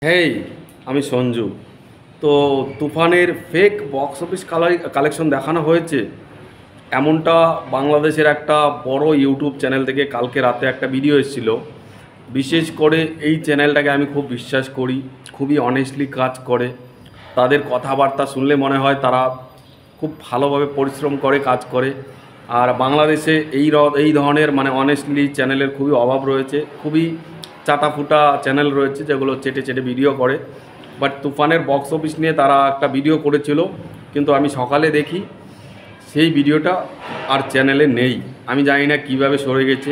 হেই, আমি সঞ্জু। তো তুফানের ফেক বক্স অফিস কালেকশন দেখানো হয়েছে এমনটা বাংলাদেশের একটা বড় ইউটিউব চ্যানেল থেকে কালকে রাতে একটা ভিডিও এসেছিল। বিশেষ করে এই চ্যানেলটাকে আমি খুব বিশ্বাস করি, খুবই অনেস্টলি কাজ করে। তাদের কথাবার্তা শুনলে মনে হয় তারা খুব ভালোভাবে পরিশ্রম করে কাজ করে। আর বাংলাদেশে এই ধরনের অনেস্টলি চ্যানেলের খুবই অভাব রয়েছে। খুবই চাটাফুটা চ্যানেল রয়েছে যেগুলো চেটে চেটে ভিডিও করে। বাট তুফানের বক্স অফিস নিয়ে তারা একটা ভিডিও করেছিল, কিন্তু আমি সকালে দেখি সেই ভিডিওটা আর চ্যানেলে নেই। আমি জানি না কীভাবে সরে গেছে,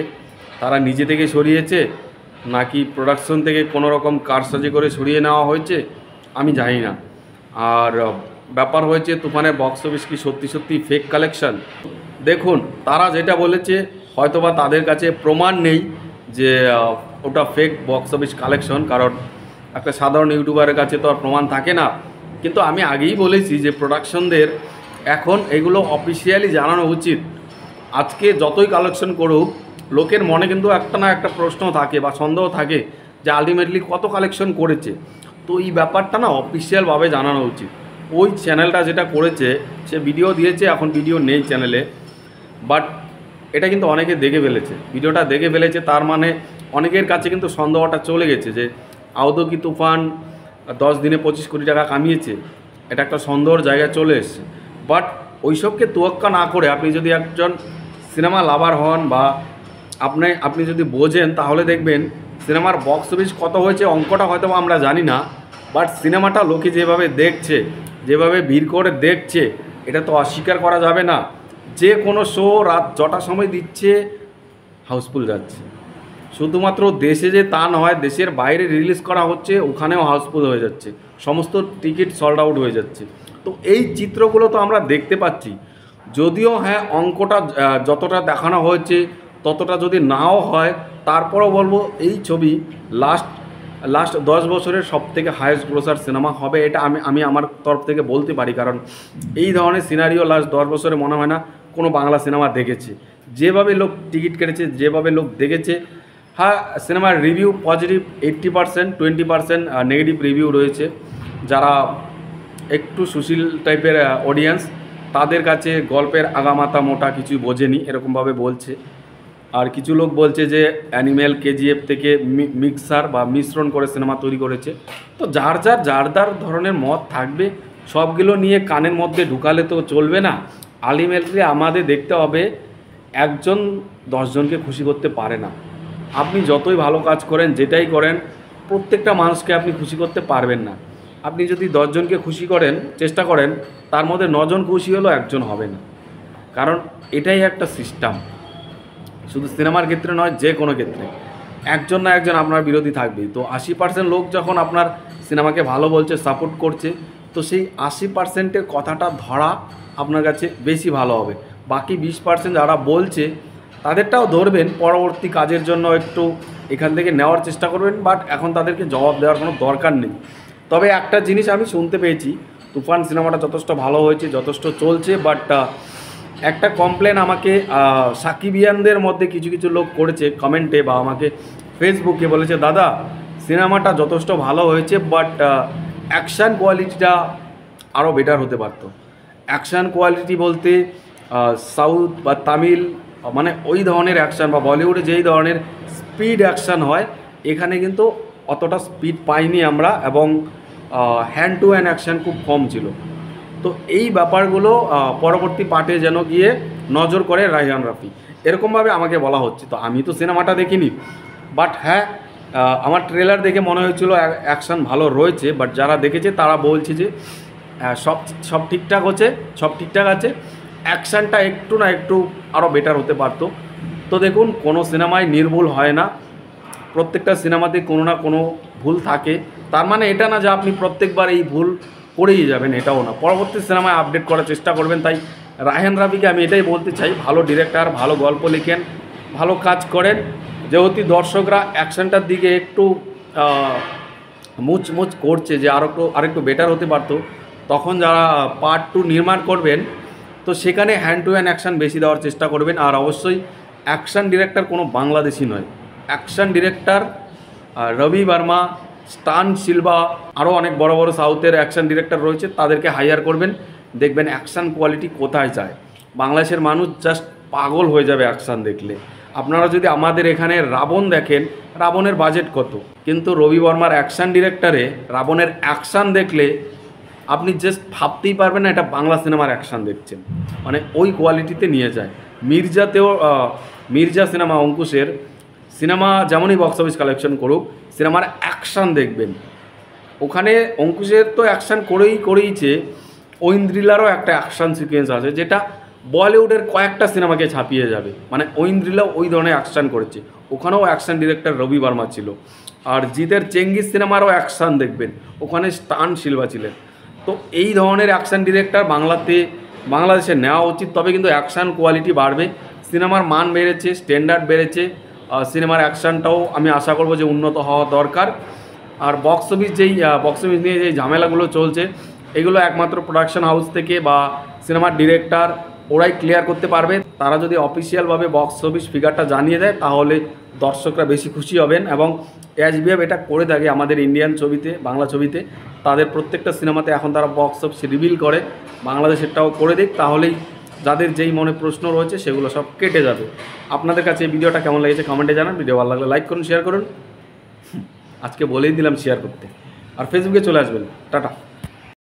তারা নিজে থেকে সরিয়েছে নাকি প্রোডাকশন থেকে কোনো রকম কারসাজি করে সরিয়ে নেওয়া হয়েছে, আমি জানি না। আর ব্যাপার হয়েছে তুফানের বক্স অফিস কি সত্যি সত্যি ফেক কালেকশন? দেখুন, তারা যেটা বলেছে হয়তোবা তাদের কাছে প্রমাণ নেই যে ওটা ফেক বক্স অফিস কালেকশন, কারণ একটা সাধারণ ইউটিউবারের কাছে তো আর প্রমাণ থাকে না। কিন্তু আমি আগেই বলেছি যে প্রোডাকশনদের এখন এগুলো অফিসিয়ালি জানানো উচিত। আজকে যতই কালেকশন করুক, লোকের মনে কিন্তু একটা না একটা প্রশ্ন থাকে বা সন্দেহ থাকে যে আলটিমেটলি কত কালেকশন করেছে। তো এই ব্যাপারটা না অফিসিয়ালভাবে জানানো উচিত। ওই চ্যানেলটা যেটা করেছে, সে ভিডিও দিয়েছে, এখন ভিডিও নেই চ্যানেলে, বাট এটা কিন্তু অনেকে দেখে ফেলেছে। ভিডিওটা দেখে ফেলেছে, তার মানে অনেকের কাছে কিন্তু সন্দেহটা চলে গেছে যে আদৌ কি তুফান 10 দিনে 25 কোটি টাকা কামিয়েছে। এটা একটা সন্দেহর জায়গায় চলে এসছে। বাট ওইসবকে তোয়াক্কা না করে আপনি যদি একজন সিনেমা লাভার হন বা আপনি যদি বোঝেন, তাহলে দেখবেন সিনেমার বক্স অফিস কত হয়েছে অঙ্কটা হয়তো আমরা জানি না, বাট সিনেমাটা লোকে যেভাবে দেখছে, যেভাবে ভিড় করে দেখছে, এটা তো অস্বীকার করা যাবে না। যে কোনো শো রাত যটার সময় দিচ্ছে হাউসফুল যাচ্ছে। শুধুমাত্র দেশে যে তা নয়, দেশের বাইরে রিলিজ করা হচ্ছে, ওখানেও হাউসফুল হয়ে যাচ্ছে, সমস্ত টিকিট সোল্ড আউট হয়ে যাচ্ছে। তো এই চিত্রগুলো তো আমরা দেখতে পাচ্ছি। যদিও হ্যাঁ, অঙ্কটা যতটা দেখানো হয়েছে ততটা যদি নাও হয়, তারপরও বলবো এই ছবি লাস্ট লাস্ট 10 বছরের সবথেকে হায়েস্ট গ্রোসার সিনেমা হবে। এটা আমি আমার তরফ থেকে বলতে পারি, কারণ এই ধরনের সিনারিও লাস্ট 10 বছরে মনে হয় না কোনো বাংলা সিনেমা দেখেছে। যেভাবে লোক টিকিট কেটেছে, যেভাবে লোক দেখেছে। হ্যাঁ, সিনেমার রিভিউ পজিটিভ 80%, 20% নেগেটিভ রিভিউ রয়েছে। যারা একটু সুশীল টাইপের অডিয়েন্স, তাদের কাছে গল্পের আগামাথা মোটা কিছুই বোঝেনি এরকমভাবে বলছে। আর কিছু লোক বলছে যে অ্যানিমেল কেজিএফ থেকে মিক্সার বা মিশ্রণ করে সিনেমা তৈরি করেছে। তো যার ধরনের মত থাকবে, সবগুলো নিয়ে কানের মধ্যে ঢুকালে তো চলবে না। আলটিমেটলি আমাদের দেখতে হবে, একজন 10 জনকে খুশি করতে পারে না। আপনি যতই ভালো কাজ করেন, যেটাই করেন, প্রত্যেকটা মানুষকে আপনি খুশি করতে পারবেন না। আপনি যদি 10 জনকে খুশি করেন, চেষ্টা করেন, তার মধ্যে 9 জন খুশি হলেও একজন হবে না। কারণ এটাই একটা সিস্টেম। শুধু সিনেমার ক্ষেত্রে নয়, যে কোনো ক্ষেত্রে একজন না একজন আপনার বিরোধী থাকবেই। তো 80% লোক যখন আপনার সিনেমাকে ভালো বলছে, সাপোর্ট করছে, তো সেই 80%-এর কথাটা ধরা আপনার কাছে বেশি ভালো হবে। বাকি 20% যারা বলছে তাদেরটাও ধরবেন, পরবর্তী কাজের জন্য একটু এখান থেকে নেওয়ার চেষ্টা করবেন, বাট এখন তাদেরকে জবাব দেওয়ার কোনো দরকার নেই। তবে একটা জিনিস আমি শুনতে পেয়েছি, তুফান সিনেমাটা যথেষ্ট ভালো হয়েছে, যথেষ্ট চলছে, বাট একটা কমপ্লেন আমাকে সাকিবিয়ানদের মধ্যে কিছু কিছু লোক করেছে কমেন্টে বা আমাকে ফেসবুকে বলেছে, দাদা সিনেমাটা যথেষ্ট ভালো হয়েছে, বাট অ্যাকশান কোয়ালিটিটা আরও বেটার হতে পারতো। অ্যাকশান কোয়ালিটি বলতে সাউথ বা তামিল ওই ধরনের অ্যাকশান বা বলিউডে যেই ধরনের স্পিড অ্যাকশান হয়, এখানে কিন্তু অতটা স্পিড পাইনি আমরা, এবং হ্যান্ড টু হ্যান্ড অ্যাকশান খুব কম ছিল। তো এই ব্যাপারগুলো পরবর্তী পার্টে যেন গিয়ে নজর করে রায়হান রাফি, এরকমভাবে আমাকে বলা হচ্ছে। তো আমি তো সিনেমাটা দেখিনি, বাট হ্যাঁ, আমার ট্রেলার দেখে মনে হয়েছিল অ্যাকশান ভালো রয়েছে। বাট যারা দেখেছে তারা বলছে যে সব সব ঠিকঠাক হচ্ছে, সব ঠিকঠাক আছে, অ্যাকশানটা একটু না একটু আরও বেটার হতে পারতো। তো দেখুন, কোনো সিনেমায় নির্ভুল হয় না, প্রত্যেকটা সিনেমাতে কোনো না কোনো ভুল থাকে। তার মানে এটা না যে আপনি প্রত্যেকবার এই ভুল করেই যাবেন, এটাও না, পরবর্তী সিনেমায় আপডেট করার চেষ্টা করবেন। তাই রায়হান রাফিকে আমি এটাই বলতে চাই, ভালো ডিরেক্টর, ভালো গল্প লিখেন, ভালো কাজ করেন। যেহেতু দর্শকরা অ্যাকশনটার দিকে একটু মুচ করছে যে আরেকটু বেটার হতে পারতো, তখন যারা পার্ট 2 নির্মাণ করবেন, তো সেখানে হ্যান্ড টু হ্যান্ড অ্যাকশান বেশি দেওয়ার চেষ্টা করবেন। আর অবশ্যই অ্যাকশান ডিরেক্টর কোনো বাংলাদেশি নয়, অ্যাকশান ডিরেক্টর রবি বর্মা স্টান সিলভা, আরও অনেক বড় বড় সাউথের অ্যাকশন ডিরেক্টর রয়েছে, তাদেরকে হায়ার করবেন, দেখবেন অ্যাকশান কোয়ালিটি কোথায় যায়। বাংলাদেশের মানুষ জাস্ট পাগল হয়ে যাবে অ্যাকশান দেখলে। আপনারা যদি আমাদের এখানে রাবণ দেখেন, রাবণের বাজেট কত, কিন্তু রবি বর্মার অ্যাকশান ডিরেক্টরে রাবণের অ্যাকশান দেখলে আপনি জাস্ট ভাবতেই পারবেন না এটা বাংলা সিনেমার অ্যাকশান দেখছেন, মানে ওই কোয়ালিটিতে নিয়ে যায়। মির্জাতেও মির্জা সিনেমা, অঙ্কুশের সিনেমা যেমনই বক্স অফিস কালেকশন করুক, সিনেমার অ্যাকশান দেখবেন। ওখানে অঙ্কুশের তো অ্যাকশান করেইছে, ঐন্দ্রিলারও একটা অ্যাকশান সিকোয়েন্স আছে যেটা বলিউডের কয়েকটা সিনেমাকে ছাপিয়ে যাবে, মানে ঐন্দ্রিলা ওই ধরনের অ্যাকশান করেছে। ওখানেও অ্যাকশান ডিরেক্টর রবি বর্মা ছিল। আর জিতের চেঙ্গিস সিনেমারও অ্যাকশান দেখবেন, ওখানে স্টান সিলভা ছিলেন। তো এই ধরনের অ্যাকশান ডিরেক্টর বাংলাদেশে নেওয়া উচিত, তবে কিন্তু অ্যাকশান কোয়ালিটি বাড়বে, সিনেমার মান বেড়েছে, স্ট্যান্ডার্ড বেড়েছে, সিনেমার অ্যাকশানটাও আমি আশা করব যে উন্নত হওয়া দরকার। আর বক্স অফিস নিয়ে যেই ঝামেলাগুলো চলছে, এগুলো একমাত্র প্রোডাকশন হাউস থেকে বা সিনেমার ডিরেক্টর ওরাই ক্লিয়ার করতে পারবে। তারা যদি অফিসিয়ালভাবে বক্স অফিস ফিগারটা জানিয়ে দেয় তাহলে দর্শকরা বেশি খুশি হবেন। এবং এইচবিএফ এটা করে থাকে আমাদের ইন্ডিয়ান ছবিতে, বাংলা ছবিতে, তাদের প্রত্যেকটা সিনেমাতে এখন তারা বক্স অফিস রিভিল করে। বাংলাদেশেরটাও করে দিক, তাহলেই যাদের যেই মনে প্রশ্ন রয়েছে সেগুলো সব কেটে যাবে। আপনাদের কাছে এই ভিডিওটা কেমন লেগেছে কমেন্টে জানান। ভিডিও ভালো লাগলে লাইক করুন, শেয়ার করুন। আজকে বলেই দিলাম শেয়ার করতে। আর ফেসবুকে চলে আসবেন। টাটা।